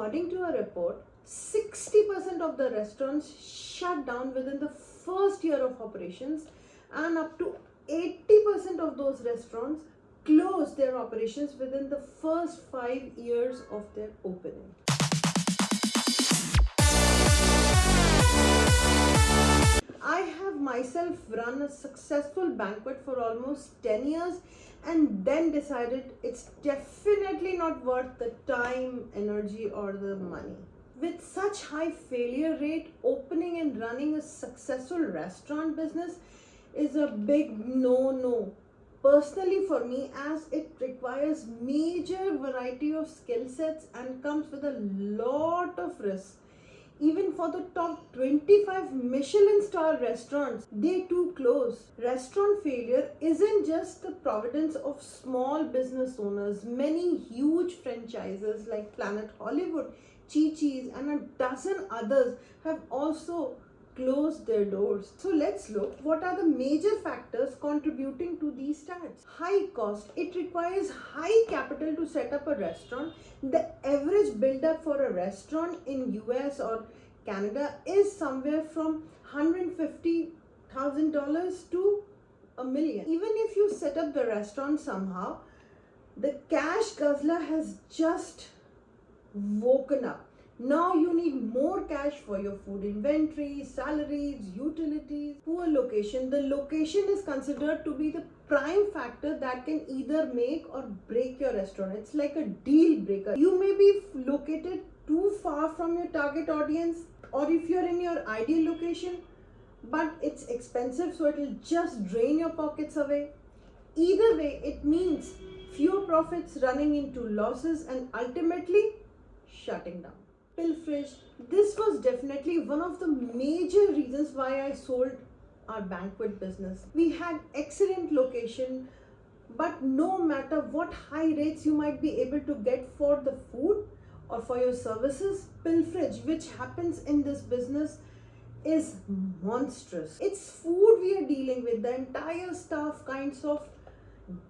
According to a report, 60% of the restaurants shut down within the first year of operations, and up to 80% of those restaurants close their operations within the first 5 years of their opening. I have myself run a successful banquet for almost 10 years and then decided it's definitely not worth the time, energy, or the money. With such high failure rate, opening and running a successful restaurant business is a big no-no. Personally for me, as it requires major variety of skill sets and comes with a lot of risk. Even for the top 25 Michelin star restaurants, they too close. Restaurant failure isn't just the providence of small business owners. Many huge franchises like Planet Hollywood, Chi-Chi's, and a dozen others have also closed their doors. So let's look what are the major factors contributing to these stats. High cost. It requires high capital to set up a restaurant. The average build up for a restaurant in US or Canada is somewhere from $150,000 to $1 million. Even if you set up the restaurant somehow, the cash guzzler has just woken up. Now you need more cash for your food inventory, salaries, utilities. Poor location. The location is considered to be the prime factor that can either make or break your restaurant. It's like a deal breaker. You may be located too far from your target audience, or if you're in your ideal location, but it's expensive, so it'll just drain your pockets away. Either way, it means fewer profits, running into losses, and ultimately shutting down. Pilferage. This was definitely one of the major reasons why I sold our banquet business. We had excellent location, but no matter what high rates you might be able to get for the food or for your services, pilferage, which happens in this business, is monstrous. It's food we are dealing with. The entire staff kinds of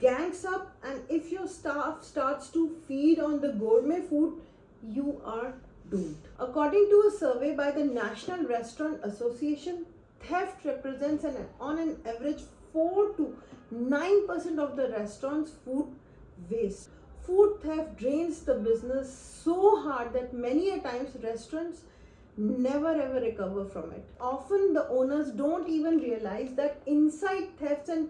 gangs up, and if your staff starts to feed on the gourmet food, you are doomed. According to a survey by the National Restaurant Association, theft represents on an average 4 to 9% of the restaurant's food waste. Food theft drains the business so hard that many a times restaurants never ever recover from it. Often the owners don't even realize that inside thefts and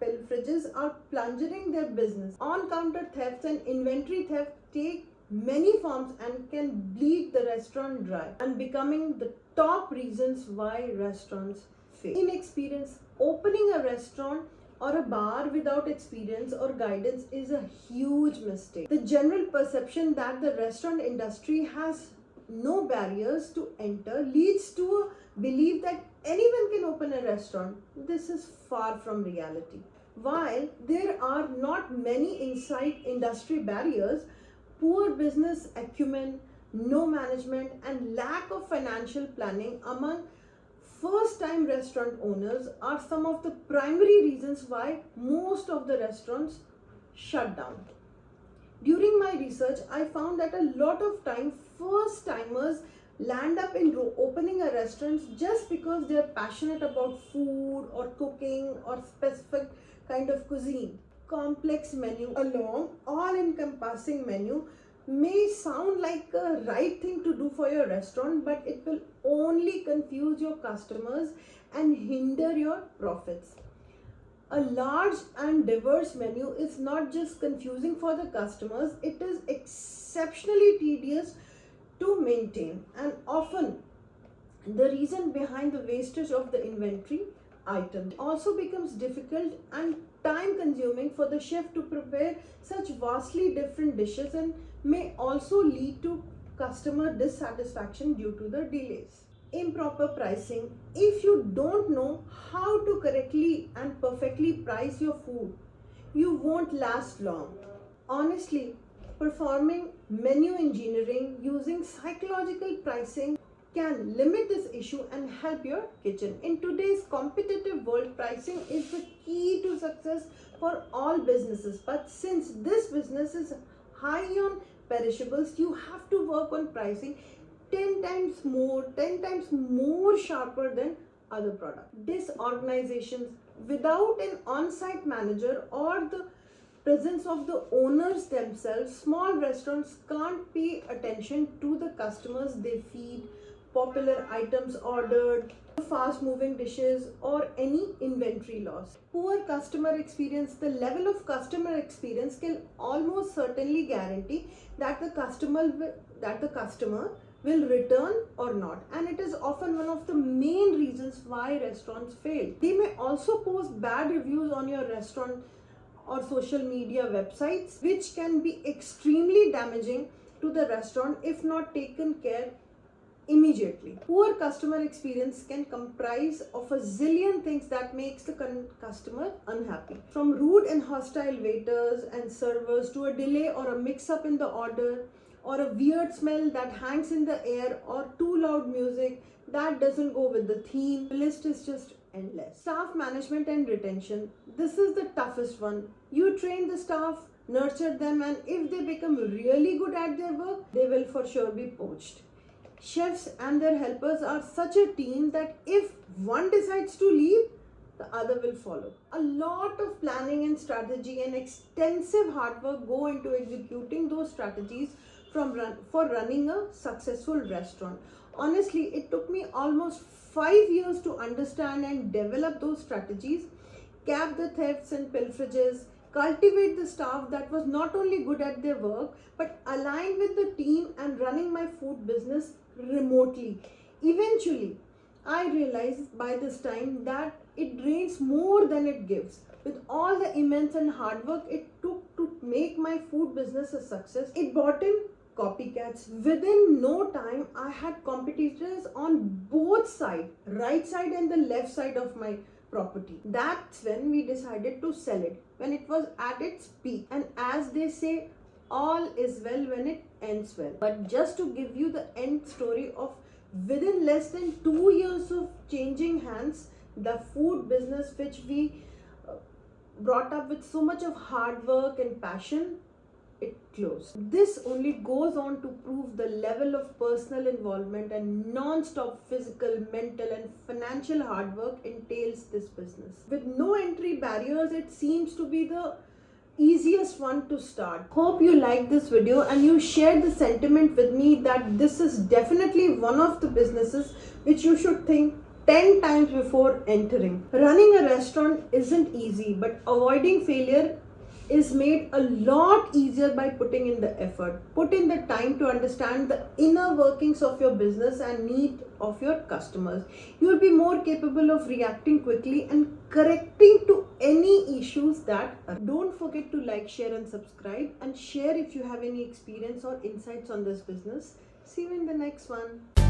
pilferages are plunging their business. On-counter thefts and inventory theft take many forms and can bleed the restaurant dry, and becoming the top reasons why restaurants fail. Inexperience. Opening a restaurant or a bar without experience or guidance is a huge mistake. The general perception that the restaurant industry has no barriers to enter leads to a belief that anyone can open a restaurant. This is far from reality. While there are not many inside industry barriers, poor business acumen, no management, and lack of financial planning among first-time restaurant owners are some of the primary reasons why most of the restaurants shut down. During my research, I found that a lot of time first-timers land up in opening a restaurant just because they are passionate about food or cooking or specific kind of cuisine. Complex menu, a long, all-encompassing menu may sound like a right thing to do for your restaurant, but it will only confuse your customers and hinder your profits. A large and diverse menu is not just confusing for the customers, it is exceptionally tedious to maintain, and often the reason behind the wastage of the inventory item. Also becomes difficult and time consuming for the chef to prepare such vastly different dishes, and may also lead to customer dissatisfaction due to the delays. Improper pricing. If you don't know how to correctly and perfectly price your food, you won't last long. Honestly, performing menu engineering using psychological pricing can limit this issue and help your kitchen. In today's competitive world, pricing is the key to success for all businesses. But since this business is high on perishables, you have to work on pricing 10 times more sharper than other products. Disorganizations without an on-site manager or the presence of the owners themselves, small restaurants can't pay attention to the customers they feed, popular items ordered, fast moving dishes, or any inventory loss. Poor customer experience, the level of customer experience can almost certainly guarantee that the customer will return or not, and it is often one of the main reasons why restaurants fail. They may also post bad reviews on your restaurant or social media websites, which can be extremely damaging to the restaurant if not taken care immediately. Poor customer experience can comprise of a zillion things that makes the customer unhappy, from rude and hostile waiters and servers to a delay or a mix-up in the order, or a weird smell that hangs in the air, or too loud music that doesn't go with the theme. The list is just endless. Staff management and retention. This is the toughest one. You train the staff, nurture them, and if they become really good at their work, they will for sure be poached. Chefs and their helpers are such a team that if one decides to leave, the other will follow. A lot of planning and strategy and extensive hard work go into executing those strategies for running a successful restaurant. Honestly, it took me almost 5 years to understand and develop those strategies, cap the thefts and pilferages, cultivate the staff that was not only good at their work but aligned with the team, and running my food business remotely. Eventually, I realized by this time that it drains more than it gives. With all the immense and hard work it took to make my food business a success, it brought in copycats. Within no time, I had competitors on both sides, right side and the left side of my property. That's when we decided to sell it, when it was at its peak. And as they say, all is well when it ends well. But just to give you the end story of within less than 2 years of changing hands, the food business which we brought up with so much of hard work and passion, it closed. This only goes on to prove the level of personal involvement and non-stop physical, mental and financial hard work entails this business. With no entry barriers, it seems to be the easiest one to start. Hope you like this video and you share the sentiment with me that this is definitely one of the businesses which you should think 10 times before entering. Running a restaurant isn't easy, but avoiding failure is made a lot easier by putting in the effort. Put in the time to understand the inner workings of your business and need of your customers. You will be more capable of reacting quickly and correcting to any issues that are. Don't forget to like, share and subscribe, and share if you have any experience or insights on this business. See you in the next one.